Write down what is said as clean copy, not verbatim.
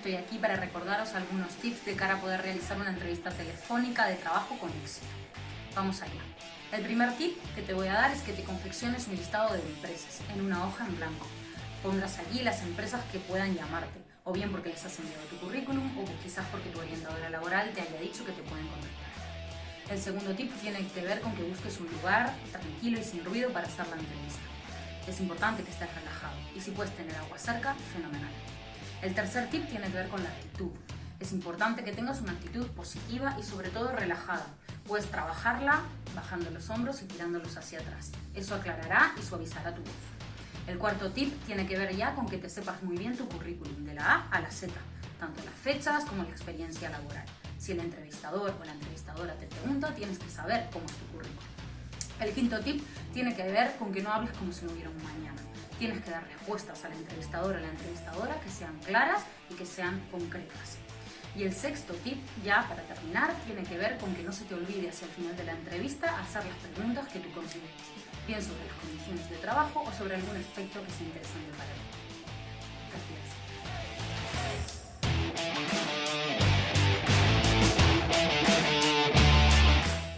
estoy aquí para recordaros algunos tips de cara a poder realizar una entrevista telefónica de trabajo con éxito. Vamos allá. El primer tip que te voy a dar es que te confecciones un listado de empresas en una hoja en blanco. Pongas allí las empresas que puedan llamarte, o bien porque les has enviado tu currículum, o quizás porque tu orientadora laboral te haya dicho que te pueden contactar. El segundo tip tiene que ver con que busques un lugar tranquilo y sin ruido para hacer la entrevista. Es importante que estés relajado y si puedes tener agua cerca, fenomenal. El tercer tip tiene que ver con la actitud. Es importante que tengas una actitud positiva y sobre todo relajada. Puedes trabajarla bajando los hombros y tirándolos hacia atrás. Eso aclarará y suavizará tu voz. El cuarto tip tiene que ver ya con que te sepas muy bien tu currículum, de la A a la Z, tanto las fechas como la experiencia laboral. Si el entrevistador o la entrevistadora te pregunta, tienes que saber cómo es tu currículum. El quinto tip tiene que ver con que no hables como si no hubiera un mañana. Tienes que dar respuestas al entrevistador o a la entrevistadora que sean claras y que sean concretas. Y el sexto tip, ya para terminar, tiene que ver con que no se te olvide hacia el final de la entrevista hacer las preguntas que tú consideres, bien sobre las condiciones de trabajo o sobre algún aspecto que sea interesante para ti.